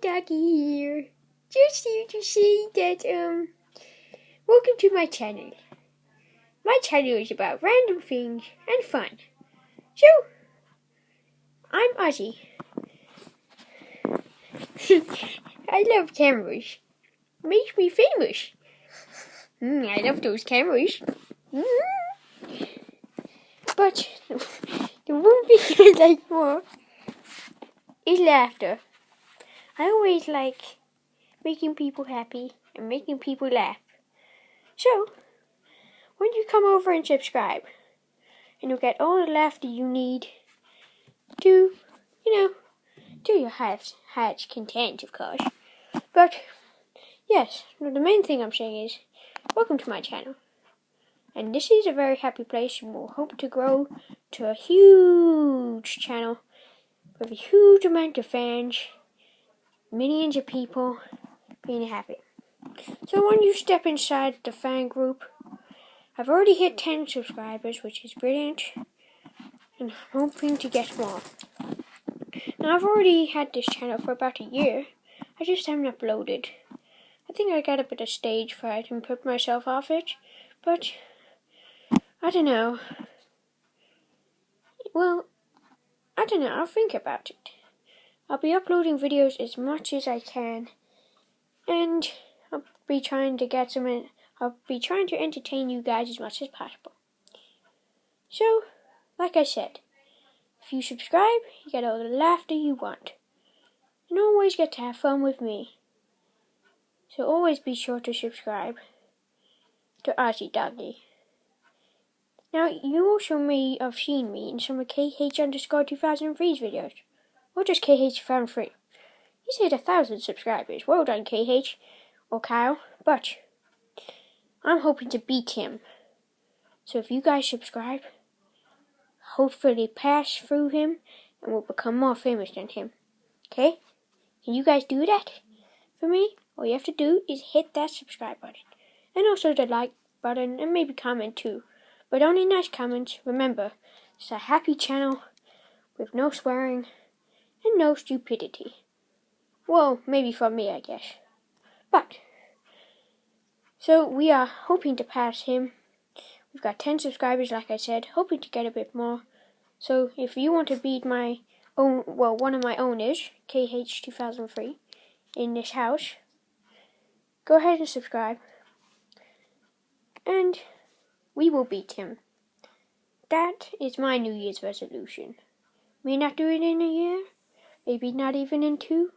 Doggie here. Just here to say that, welcome to my channel. My channel is about random things and fun. So, I'm Ozzy. I love cameras. Makes me famous. I love those cameras. But the one thing I like more is laughter. I always like making people happy and making people laugh. So, when you come over and subscribe, and you'll get all the laughter you need to, do your heart's content, of course. But, yes, the main thing I'm saying is, welcome to my channel. And this is a very happy place, and we'll hope to grow to a huge channel with a huge amount of fans, millions of people being happy. So when you step inside the fan group, I've already hit 10 subscribers, which is brilliant, and I'm hoping to get more. Now I've already had this channel for about a year, I just haven't uploaded. I think I got a bit of stage fright and put myself off it, but I don't know. Well, I don't know, I'll think about it. I'll be uploading videos as much as I can, and I'll be trying to entertain you guys as much as possible. So, like I said, if you subscribe, you get all the laughter you want, and always get to have fun with me. So always be sure to subscribe to Ozzy Doggie. Now, you also may have seen me in some of KH_2003's videos, or just KH2003. He's hit 1,000 subscribers. Well done, KH, or Kyle, but I'm hoping to beat him. So if you guys subscribe, hopefully pass through him, and will become more famous than him. Okay? Can you guys do that for me? All you have to do is hit that subscribe button, and also the like button, and maybe comment too. But only nice comments. Remember, it's a happy channel with no swearing and no stupidity. Well, maybe from me, I guess. But, so we are hoping to pass him. We've got 10 subscribers, like I said, hoping to get a bit more. So if you want to beat my own, well, one of my owners, KH2003, in this house, go ahead and subscribe, and we will beat him. That is my New Year's resolution. May not do it in a year, maybe not even in 2,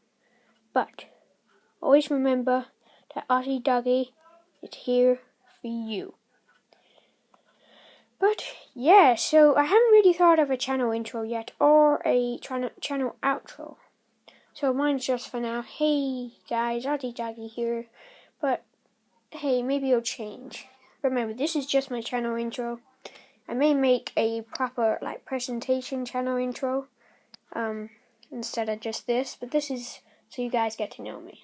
but always remember that Ozzy Doggie is here for you. But yeah, so I haven't really thought of a channel intro yet, or a channel outro. So mine's just for now. Hey guys, Ozzy Doggie here. But hey, maybe it'll change. Remember, this is just my channel intro. I may make a proper presentation channel intro instead of just this, but this is so you guys get to know me.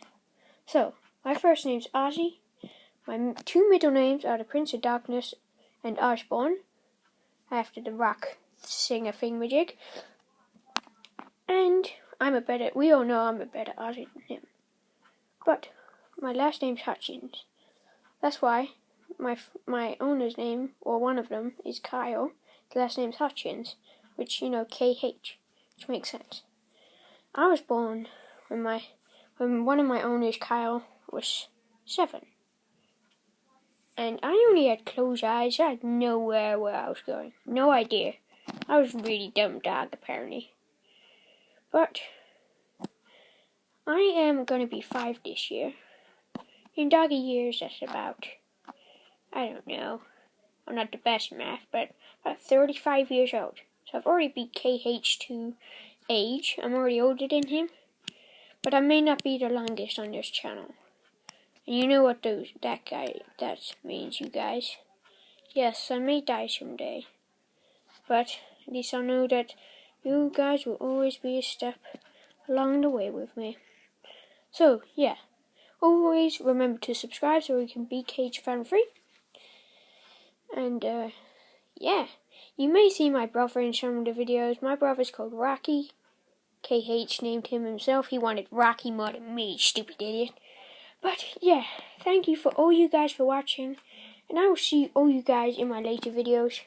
So, my first name's Ozzy. My 2 middle names are the Prince of Darkness and Osborne, after the rock singer thingamajig. And we all know I'm a better Ozzy than him. But my last name's Hutchins. That's why my owner's name, or one of them, is Kyle. The last name's Hutchins, which, KH, which makes sense. I was born when one of my owners, Kyle, was 7. And I only had closed eyes. I had nowhere where I was going. No idea. I was a really dumb dog, apparently. But I am going to be 5 this year. In doggy years, that's about, I don't know, I'm not the best at math, but about 35 years old. So I've already beat KH to age. I'm already older than him. But I may not be the longest on this channel. And you know what that means, you guys. Yes, I may die someday. But at least I know that you guys will always be a step along the way with me. So, yeah. Always remember to subscribe so we can beat KH2003. And, yeah. You may see my brother in some of the videos. My brother's called Rocky. KH named him himself. He wanted Rocky more than me, stupid idiot. But yeah, thank you for all you guys for watching, and I will see all you guys in my later videos.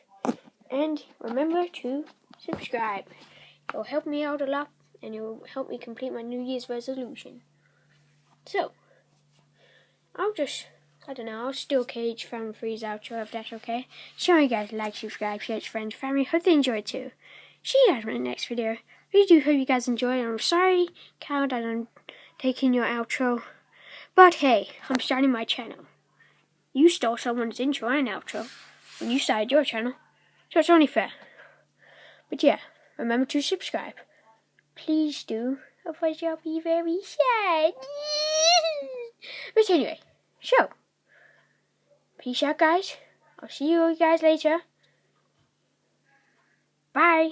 And remember to subscribe. It will help me out a lot, and it will help me complete my New Year's resolution. So, I'll still KH Family Freeze outro if that's okay. So you guys like, subscribe, share it to friends, family. Hope they enjoy it too. See you guys in the next video. Really do hope you guys enjoy, and I'm sorry, Cal, that I'm taking your outro. But hey, I'm starting my channel. You stole someone's intro and outro when you started your channel, so it's only fair. But yeah, remember to subscribe. Please do, otherwise you'll be very sad. But anyway, so, peace out guys. I'll see you guys later. Bye.